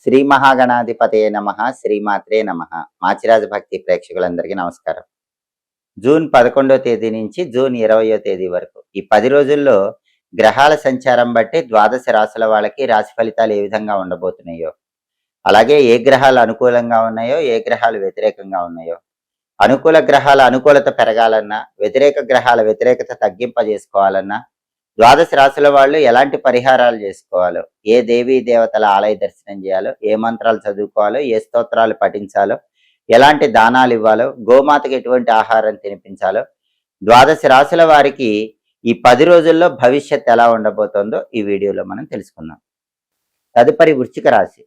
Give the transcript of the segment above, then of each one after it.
శ్రీ మహాగణాధిపతయే నమః, శ్రీమాత్రే నమః. మాచిరాజ భక్తి ప్రేక్షకులందరికీ నమస్కారం. జూన్ 11వ తేదీ నుంచి జూన్ 20వ తేదీ వరకు ఈ 10 రోజుల్లో గ్రహాల సంచారం బట్టి ద్వాదశ రాశుల వాళ్ళకి రాశి ఫలితాలు ఏ విధంగా ఉండబోతున్నాయో, అలాగే ఏ గ్రహాలు అనుకూలంగా ఉన్నాయో, ఏ గ్రహాలు వ్యతిరేకంగా ఉన్నాయో, అనుకూల గ్రహాల అనుకూలత పెరగాలన్నా, వ్యతిరేక గ్రహాల వ్యతిరేకత తగ్గింపజేసుకోవాలన్నా, ద్వాదశ రాశుల వాళ్ళు ఎలాంటి పరిహారాలు చేసుకోవాలో, ఏ దేవీ దేవతల ఆలయ దర్శనం చేయాలో, ఏ మంత్రాలు చదువుకోవాలో, ఏ స్తోత్రాలు పఠించాలో, ఎలాంటి దానాలు ఇవ్వాలో, గోమాతకి ఎటువంటి ఆహారం తినిపించాలో, ద్వాదశ రాశుల వారికి ఈ 10 రోజుల్లో భవిష్యత్ ఎలా ఉండబోతోందో ఈ వీడియోలో మనం తెలుసుకుందాం. తదుపరి వృశ్చిక రాశి.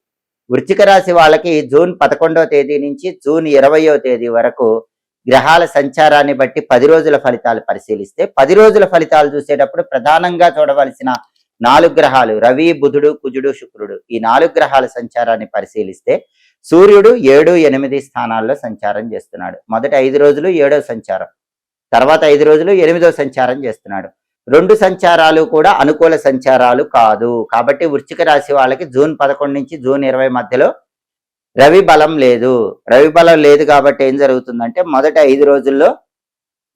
వృశ్చిక రాశి వాళ్ళకి జూన్ 11వ తేదీ నుంచి జూన్ 20వ తేదీ వరకు గ్రహాల సంచారాన్ని బట్టి 10 రోజుల ఫలితాలు పరిశీలిస్తే, 10 రోజుల ఫలితాలు చూసేటప్పుడు ప్రధానంగా చూడవలసిన 4 గ్రహాలు రవి, బుధుడు, కుజుడు, శుక్రుడు, ఈ 4 గ్రహాల సంచారాన్ని పరిశీలిస్తే సూర్యుడు 7, 8 స్థానాల్లో సంచారం చేస్తున్నాడు. మొదటి 5 రోజులు 7వ సంచారం, తర్వాత 5 రోజులు 8వ సంచారం చేస్తున్నాడు. 2 సంచారాలు కూడా అనుకూల సంచారాలు కాదు. కాబట్టి వృశ్చిక రాశి వాళ్ళకి జూన్ 11 నుంచి జూన్ 20 మధ్యలో రవి బలం లేదు. రవి బలం లేదు కాబట్టి ఏం జరుగుతుందంటే, మొదటి 5 రోజుల్లో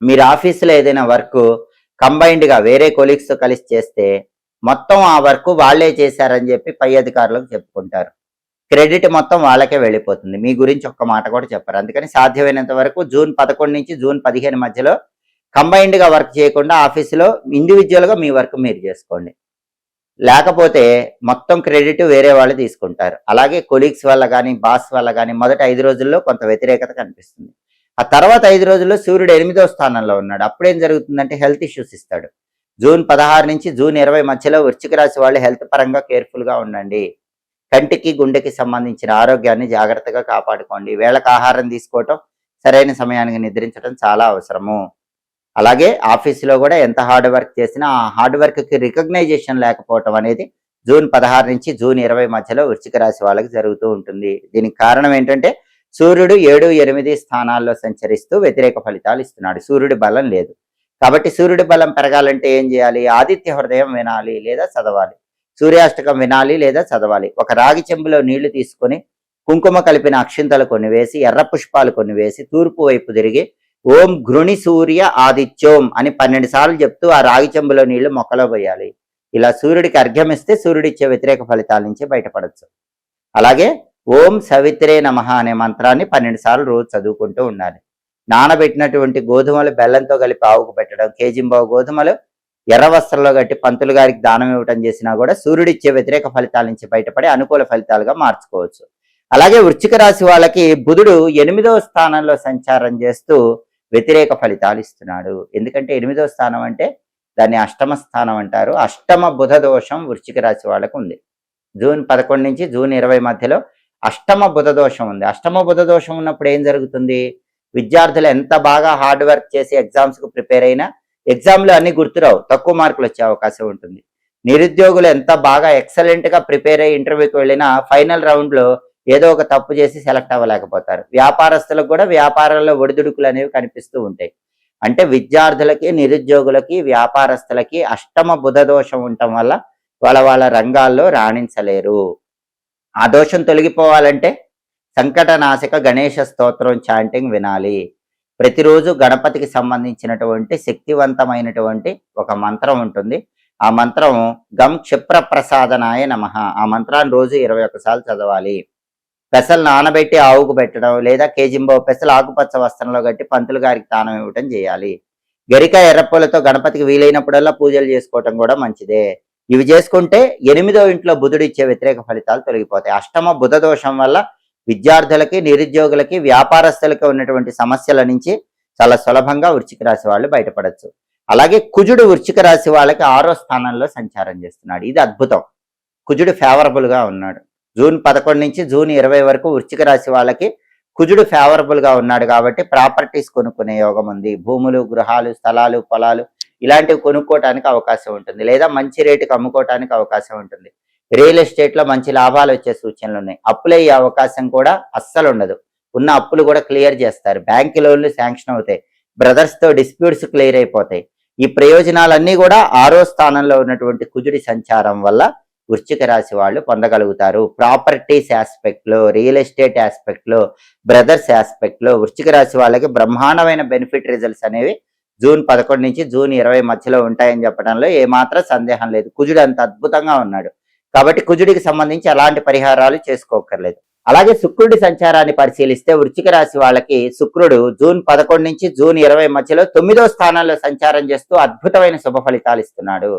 మీరు ఆఫీసులో ఏదైనా వర్క్ కంబైన్డ్గా వేరే కొలీగ్స్తో కలిసి చేస్తే మొత్తం ఆ వర్క్ వాళ్ళే చేశారని చెప్పి పై అధికారులకు చెప్పుకుంటారు. క్రెడిట్ మొత్తం వాళ్ళకే వెళ్ళిపోతుంది. మీ గురించి ఒక్క మాట కూడా చెప్పారు. అందుకని సాధ్యమైనంత వరకు జూన్ 11 నుంచి జూన్ 15 మధ్యలో కంబైన్డ్గా వర్క్ చేయకుండా ఆఫీసులో ఇండివిజువల్గా మీ వర్క్ మీరు చేసుకోండి. లేకపోతే మొత్తం క్రెడిట్ వేరే వాళ్ళు తీసుకుంటారు. అలాగే కొలీగ్స్ వల్ల కానీ, బాస్ వల్ల కానీ మొదటి 5 రోజుల్లో కొంత వ్యతిరేకత కనిపిస్తుంది. ఆ తర్వాత 5 రోజుల్లో సూర్యుడు 8వ స్థానంలో ఉన్నాడు. అప్పుడేం జరుగుతుందంటే హెల్త్ ఇష్యూస్ ఇస్తాడు. జూన్ 16 నుంచి జూన్ 20 మధ్యలో వృశ్చిక రాశి వాళ్ళు హెల్త్ పరంగా కేర్ఫుల్గా ఉండండి. కంటికి, గుండెకి సంబంధించిన ఆరోగ్యాన్ని జాగ్రత్తగా కాపాడుకోండి. వేళకు ఆహారం తీసుకోవటం, సరైన సమయానికి నిద్రించడం చాలా అవసరము. అలాగే ఆఫీసులో కూడా ఎంత హార్డ్ వర్క్ చేసినా ఆ హార్డ్ వర్క్కి రికగ్నైజేషన్ లేకపోవటం అనేది జూన్ 16 నుంచి జూన్ 20 మధ్యలో వృశ్చిక రాశి వాళ్ళకి జరుగుతూ ఉంటుంది. దీనికి కారణం ఏంటంటే సూర్యుడు 7, 8 స్థానాల్లో సంచరిస్తూ వ్యతిరేక ఫలితాలు ఇస్తున్నాడు. సూర్యుడి బలం లేదు. కాబట్టి సూర్యుడి బలం పెరగాలంటే ఏం చేయాలి? ఆదిత్య హృదయం వినాలి లేదా చదవాలి, సూర్యాష్టకం వినాలి లేదా చదవాలి. ఒక రాగి చెంబులో నీళ్లు తీసుకొని కుంకుమ కలిపిన అక్షింతలు కొన్ని వేసి, ఎర్ర పుష్పాలు కొన్ని వేసి, తూర్పు వైపు తిరిగి ఓం ఘృణి సూర్య ఆదిత్యోం అని 12 సార్లు చెప్తూ ఆ రాగి చెంబులో నీళ్లు మొక్కలో పోయాలి. ఇలా సూర్యుడికి అర్ఘ్యమిస్తే సూర్యుడిచ్చే వ్యతిరేక ఫలితాల నుంచి బయటపడచ్చు. అలాగే ఓం సవిత్రే నమః అనే మంత్రాన్ని 12 సార్లు రోజు చదువుకుంటూ ఉండాలి. నానబెట్టినటువంటి గోధుమలు బెల్లంతో కలిపి ఆవుకు పెట్టడం, కేజింబావు గోధుమలు ఎర్ర వస్త్రంలో కట్టి పంతులు గారికి దానం ఇవ్వటం చేసినా కూడా సూర్యుడిచ్చే వ్యతిరేక ఫలితాల నుంచి బయటపడి అనుకూల ఫలితాలుగా మార్చుకోవచ్చు. అలాగే వృశ్చిక రాశి వాళ్ళకి బుధుడు 8వ స్థానంలో సంచారం చేస్తూ వ్యతిరేక ఫలితాలు ఇస్తున్నాడు. ఎందుకంటే 8వ స్థానం అంటే దాన్ని అష్టమ స్థానం అంటారు. అష్టమ బుధ దోషం వృశ్చిక రాశి వాళ్ళకు ఉంది. జూన్ 11 నుంచి జూన్ 20 మధ్యలో అష్టమ బుధ దోషం ఉంది. అష్టమ బుధ దోషం ఉన్నప్పుడు ఏం జరుగుతుంది? విద్యార్థులు ఎంత బాగా హార్డ్ వర్క్ చేసి ఎగ్జామ్స్కు ప్రిపేర్ అయినా ఎగ్జామ్లో అన్ని గుర్తురావు, తక్కువ మార్కులు వచ్చే అవకాశం ఉంటుంది. నిరుద్యోగులు ఎంత బాగా ఎక్సలెంట్గా ప్రిపేర్ అయ్యి ఇంటర్వ్యూకి వెళ్ళినా ఫైనల్ రౌండ్లో ఏదో ఒక తప్పు చేసి సెలెక్ట్ అవ్వలేకపోతారు. వ్యాపారస్తులకు కూడా వ్యాపారాల్లో ఒడిదుడుకులు అనేవి కనిపిస్తూ ఉంటాయి. అంటే విద్యార్థులకి, నిరుద్యోగులకి, వ్యాపారస్తులకి అష్టమ బుధ దోషం ఉండటం వల్ల వాళ్ళ రంగాల్లో రాణించలేరు. ఆ దోషం తొలగిపోవాలంటే సంకటనాశక గణేష స్తోత్రం చాంటింగ్ వినాలి. ప్రతిరోజు గణపతికి సంబంధించినటువంటి శక్తివంతమైనటువంటి ఒక మంత్రం ఉంటుంది. ఆ మంత్రం గం క్షిప్ర ప్రసాదనాయ నమః. ఆ మంత్రాన్ని రోజు 21 సార్లు చదవాలి. పెసలు నానబెట్టి ఆవుకు పెట్టడం లేదా కేజింబావు పెసలు ఆకుపచ్చ వస్త్రంలో కట్టి పంతులు గారికి దానం ఇవ్వటం చేయాలి. గరిక ఎర్రపూలతో గణపతికి వీలైనప్పుడల్లా పూజలు చేసుకోవటం కూడా మంచిదే. ఇవి చేసుకుంటే 8వ ఇంట్లో బుధుడు ఇచ్చే వ్యతిరేక ఫలితాలు తొలగిపోతాయి. అష్టమ బుధ దోషం వల్ల విద్యార్థులకి, నిరుద్యోగులకి, వ్యాపారస్తులకి ఉన్నటువంటి సమస్యల నుంచి చాలా సులభంగా వృశ్చిక రాశి వాళ్ళు బయటపడచ్చు. అలాగే కుజుడు వృశ్చిక రాశి వాళ్ళకి 6వ స్థానంలో సంచారం చేస్తున్నాడు. ఇది అద్భుతం. కుజుడు ఫేవరబుల్గా ఉన్నాడు. జూన్ 11 నుంచి జూన్ 20 వరకు వృశ్చిక రాశి వాళ్ళకి కుజుడు ఫేవరబుల్గా ఉన్నాడు. కాబట్టి ప్రాపర్టీస్ కొనుక్కునే యోగం ఉంది. భూములు, గృహాలు, స్థలాలు, పొలాలు ఇలాంటివి కొనుక్కోవటానికి అవకాశం ఉంటుంది. లేదా మంచి రేటుకి అమ్ముకోవటానికి అవకాశం ఉంటుంది. రియల్ ఎస్టేట్లో మంచి లాభాలు వచ్చే సూచనలు ఉన్నాయి. అప్పులు అయ్యే అవకాశం కూడా అస్సలు ఉండదు. ఉన్న అప్పులు కూడా క్లియర్ చేస్తారు. బ్యాంక్ లోన్లు శాంక్షన్ అవుతాయి. బ్రదర్స్తో డిస్ప్యూట్స్ క్లియర్ అయిపోతాయి. ఈ ప్రయోజనాలన్నీ కూడా 6వ స్థానంలో ఉన్నటువంటి కుజుడి సంచారం వల్ల వృశ్చిక రాశి వాళ్ళు పొందగలుగుతారు. ప్రాపర్టీస్ ఆస్పెక్ట్లో, రియల్ ఎస్టేట్ ఆస్పెక్ట్లో, బ్రదర్స్ ఆస్పెక్ట్లో వృశ్చిక రాశి వాళ్ళకి బ్రహ్మాండమైన బెనిఫిట్ రిజల్ట్స్ అనేవి జూన్ 11 నుంచి జూన్ 20 మధ్యలో ఉంటాయని చెప్పడంలో ఏమాత్రం సందేహం లేదు. కుజుడు అంత అద్భుతంగా ఉన్నాడు కాబట్టి కుజుడికి సంబంధించి ఎలాంటి పరిహారాలు చేసుకోకర్లేదు. అలాగే శుక్రుడి సంచారాన్ని పరిశీలిస్తే వృశ్చిక రాశి వాళ్ళకి శుక్రుడు జూన్ 11 నుంచి జూన్ 20 మధ్యలో 9వ స్థానంలో సంచారం చేస్తూ అద్భుతమైన శుభ ఫలితాలు ఇస్తున్నాడు.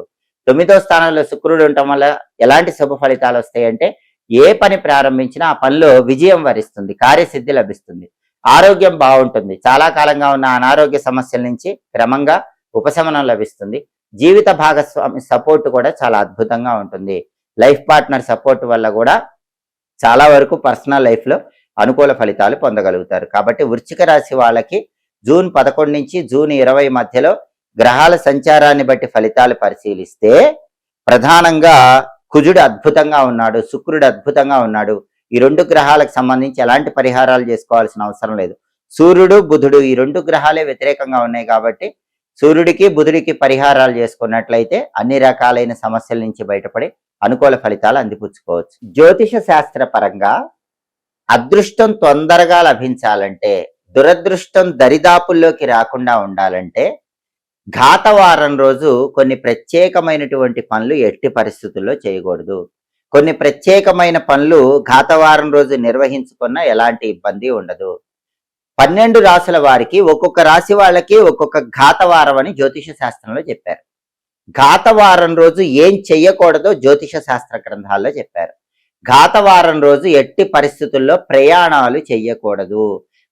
9వ స్థానంలో శుక్రుడు ఉండటం వల్ల ఎలాంటి శుభ ఫలితాలు వస్తాయంటే ఏ పని ప్రారంభించినా ఆ పనిలో విజయం వరిస్తుంది, కార్యసిద్ధి లభిస్తుంది, ఆరోగ్యం బాగుంటుంది, చాలా కాలంగా ఉన్న అనారోగ్య సమస్యల నుంచి క్రమంగా ఉపశమనం లభిస్తుంది, జీవిత భాగస్వామి సపోర్ట్ కూడా చాలా అద్భుతంగా ఉంటుంది, లైఫ్ పార్ట్నర్ సపోర్ట్ వల్ల కూడా చాలా వరకు పర్సనల్ లైఫ్లో అనుకూల ఫలితాలు పొందగలుగుతారు. కాబట్టి వృశ్చిక రాశి వాళ్ళకి జూన్ 11 నుంచి జూన్ 20 మధ్యలో గ్రహాల సంచారాన్ని బట్టి ఫలితాలు పరిశీలిస్తే ప్రధానంగా కుజుడు అద్భుతంగా ఉన్నాడు, శుక్రుడు అద్భుతంగా ఉన్నాడు. ఈ 2 గ్రహాలకు సంబంధించి ఎలాంటి పరిహారాలు చేసుకోవాల్సిన అవసరం లేదు. సూర్యుడు బుధుడు ఈ 2 గ్రహాలే వ్యతిరేకంగా ఉన్నాయి కాబట్టి సూర్యుడికి బుధుడికి పరిహారాలు చేసుకున్నట్లయితే అన్ని రకాలైన సమస్యల నుంచి బయటపడి అనుకూల ఫలితాలు అందిపుచ్చుకోవచ్చు. జ్యోతిష శాస్త్ర పరంగా అదృష్టం తొందరగా లభించాలంటే, దురదృష్టం దరిదాపుల్లోకి రాకుండా ఉండాలంటే ఘాతవారం రోజు కొన్ని ప్రత్యేకమైనటువంటి పనులు ఎట్టి పరిస్థితుల్లో చేయకూడదు. కొన్ని ప్రత్యేకమైన పనులు ఘాతవారం రోజు నిర్వహించుకున్నా ఎలాంటి ఇబ్బంది ఉండదు. 12 రాశుల వారికి ఒక్కొక్క రాశి వాళ్ళకి ఒక్కొక్క ఘాతవారం అని జ్యోతిష శాస్త్రంలో చెప్పారు. ఘాతవారం రోజు ఏం చెయ్యకూడదో జ్యోతిష శాస్త్ర గ్రంథాల్లో చెప్పారు. ఘాతవారం రోజు ఎట్టి పరిస్థితుల్లో ప్రయాణాలు చెయ్యకూడదు.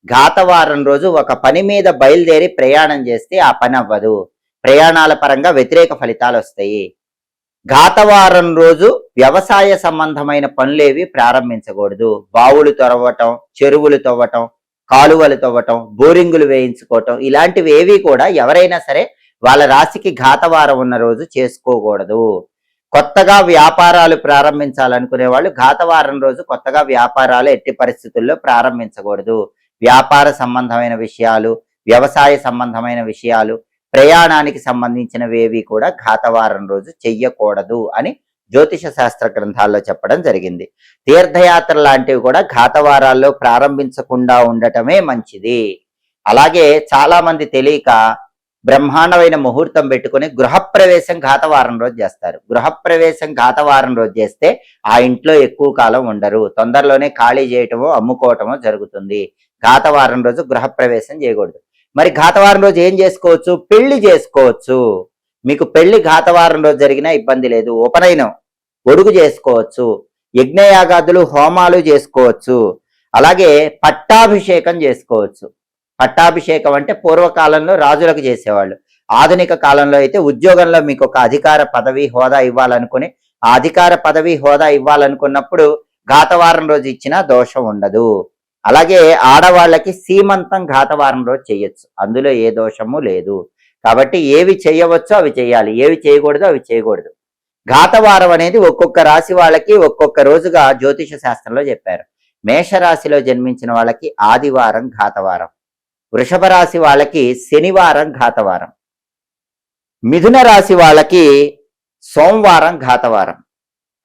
ఘాతవారం రోజు ఒక పని మీద బయలుదేరి ప్రయాణం చేస్తే ఆ పని అవ్వదు, ప్రయాణాల పరంగా వ్యతిరేక ఫలితాలు వస్తాయి. ఘాతవారం రోజు వ్యవసాయ సంబంధమైన పనులేవి ప్రారంభించకూడదు. బావులు తవ్వటం, చెరువులు తవ్వటం, కాలువలు తవ్వటం, బోరింగులు వేయించుకోవటం ఇలాంటివి ఏవి కూడా ఎవరైనా సరే వాళ్ళ రాశికి ఘాతవారం ఉన్న రోజు చేసుకోకూడదు. కొత్తగా వ్యాపారాలు ప్రారంభించాలనుకునే వాళ్ళు ఘాతవారం రోజు కొత్తగా వ్యాపారాలు ఎట్టి పరిస్థితుల్లో ప్రారంభించకూడదు. వ్యాపార సంబంధమైన విషయాలు, వ్యవసాయ సంబంధమైన విషయాలు, ప్రయాణానికి సంబంధించినవేవి కూడా ఘాతవారం రోజు చెయ్యకూడదు అని జ్యోతిష శాస్త్ర గ్రంథాల్లో చెప్పడం జరిగింది. తీర్థయాత్ర లాంటివి కూడా ఘాతవారాల్లో ప్రారంభించకుండా ఉండటమే మంచిది. అలాగే చాలా మంది తెలియక బ్రహ్మాండమైన ముహూర్తం పెట్టుకుని గృహప్రవేశం ఘాతవారం రోజు చేస్తారు. గృహప్రవేశం ఘాతవారం రోజు చేస్తే ఆ ఇంట్లో ఎక్కువ కాలం ఉండరు, తొందరలోనే ఖాళీ చేయటమో అమ్ముకోవటమో జరుగుతుంది. ఘాతవారం రోజు గృహప్రవేశం చేయకూడదు. మరి ఘాతవారం రోజు ఏం చేసుకోవచ్చు? పెళ్లి చేసుకోవచ్చు. మీకు పెళ్లి ఘాతవారం రోజు జరిగినా ఇబ్బంది లేదు. ఉపనయనం, ఒడుగు చేసుకోవచ్చు, యజ్ఞయాగాదులు హోమాలు చేసుకోవచ్చు. అలాగే పట్టాభిషేకం చేసుకోవచ్చు. పట్టాభిషేకం అంటే పూర్వకాలంలో రాజులకు చేసేవాళ్ళు. ఆధునిక కాలంలో అయితే ఉద్యోగంలో మీకు ఒక అధికార పదవి హోదా ఇవ్వాలనుకుని ఆ అధికార పదవి హోదా ఇవ్వాలనుకున్నప్పుడు ఘాతవారం రోజు ఇచ్చినా దోషం ఉండదు. అలాగే ఆడవాళ్ళకి సీమంతం ఘాతవారం రోజు చేయొచ్చు, అందులో ఏ దోషము లేదు. కాబట్టి ఏవి చేయవచ్చో అవి చేయాలి, ఏవి చేయకూడదో అవి చేయకూడదు. ఘాతవారం అనేది ఒక్కొక్క రాశి వాళ్ళకి ఒక్కొక్క రోజుగా జ్యోతిష శాస్త్రంలో చెప్పారు. మేషరాశిలో జన్మించిన వాళ్ళకి ఆదివారం ఘాతవారం, వృషభ రాశి వాళ్ళకి శనివారం ఘాతవారం, మిథున రాశి వాళ్ళకి సోమవారం ఘాతవారం,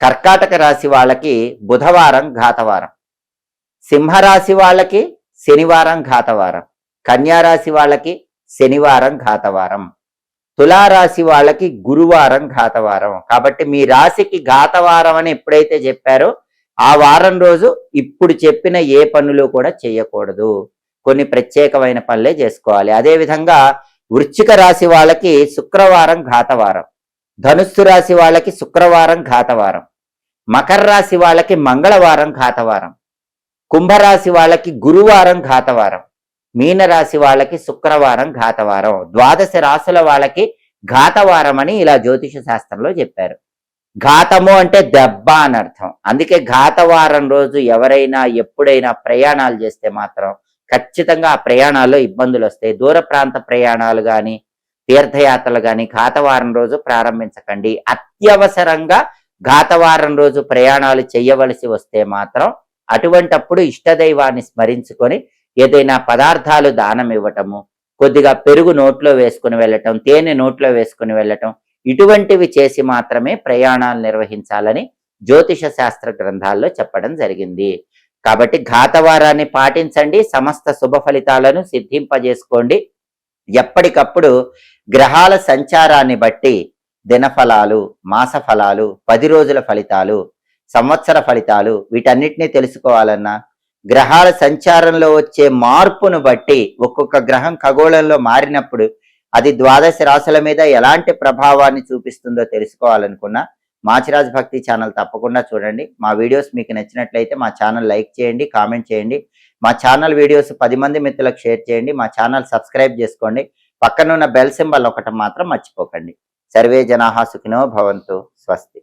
కర్కాటక రాశి వాళ్ళకి బుధవారం ఘాతవారం, సింహరాశి వాళ్ళకి శనివారం ఘాతవారం, కన్యారాశి వాళ్ళకి శనివారం ఘాతవారం, తులారాశి వాళ్ళకి గురువారం ఘాతవారం. కాబట్టి మీ రాశికి ఘాతవారం అని ఎప్పుడైతే చెప్పారో ఆ వారం రోజు ఇప్పుడు చెప్పిన ఏ పనులు కూడా చేయకూడదు, కొన్ని ప్రత్యేకమైన పనులే చేసుకోవాలి. అదేవిధంగా వృశ్చిక రాశి వాళ్ళకి శుక్రవారం ఘాతవారం, ధనుస్సు రాశి వాళ్ళకి శుక్రవారం ఘాతవారం, మకర రాశి వాళ్ళకి మంగళవారం ఘాతవారం, కుంభరాశి వాళ్ళకి గురువారం ఘాతవారం, మీనరాశి వాళ్ళకి శుక్రవారం ఘాతవారం. 12 రాశుల వాళ్ళకి ఘాతవారం అని ఇలా జ్యోతిష శాస్త్రంలో చెప్పారు. ఘాతము అంటే దెబ్బ అని అర్థం. అందుకే ఘాతవారం రోజు ఎవరైనా ఎప్పుడైనా ప్రయాణాలు చేస్తే మాత్రం ఖచ్చితంగా ఆ ప్రయాణాల్లో ఇబ్బందులు వస్తాయి. దూర ప్రాంత ప్రయాణాలు కానీ తీర్థయాత్రలు కానీ ఘాతవారం రోజు ప్రారంభించకండి. అత్యవసరంగా ఘాతవారం రోజు ప్రయాణాలు చేయవలసి వస్తే మాత్రం అటువంటప్పుడు ఇష్టదైవాన్ని స్మరించుకొని ఏదైనా పదార్థాలు దానం ఇవ్వటము, కొద్దిగా పెరుగు నోట్లో వేసుకుని వెళ్ళటం, తేనె నోట్లో వేసుకుని వెళ్ళటం, ఇటువంటివి చేసి మాత్రమే ప్రయాణాలు నిర్వహించాలని జ్యోతిష శాస్త్ర గ్రంథాల్లో చెప్పడం జరిగింది. కాబట్టి ఘాతవారాన్ని పాటించండి, సమస్త శుభ ఫలితాలను సిద్ధింపజేసుకోండి. ఎప్పటికప్పుడు గ్రహాల సంచారాన్ని బట్టి దినఫలాలు, మాస ఫలాలు, 10 రోజుల ఫలితాలు, సంవత్సర ఫలితాలు వీటన్నిటినీ తెలుసుకోవాలన్నా గ్రహాల సంచారంలో వచ్చే మార్పును బట్టి ఒక్కొక్క గ్రహం ఖగోళంలో మారినప్పుడు అది ద్వాదశ రాశుల మీద ఎలాంటి ప్రభావాన్ని చూపిస్తుందో తెలుసుకోవాలనుకున్నా మాచిరాజ్ భక్తి ఛానల్ తప్పకుండా చూడండి. మా వీడియోస్ మీకు నచ్చినట్లయితే మా ఛానల్ లైక్ చేయండి, కామెంట్ చేయండి. మా ఛానల్ వీడియోస్ 10 మంది మిత్రులకు షేర్ చేయండి. మా ఛానల్ సబ్స్క్రైబ్ చేసుకోండి. పక్కనున్న బెల్ సింబల్ ఒకటి మాత్రం మర్చిపోకండి. సర్వే జనాః సుఖినో భవంతు. స్వస్తి.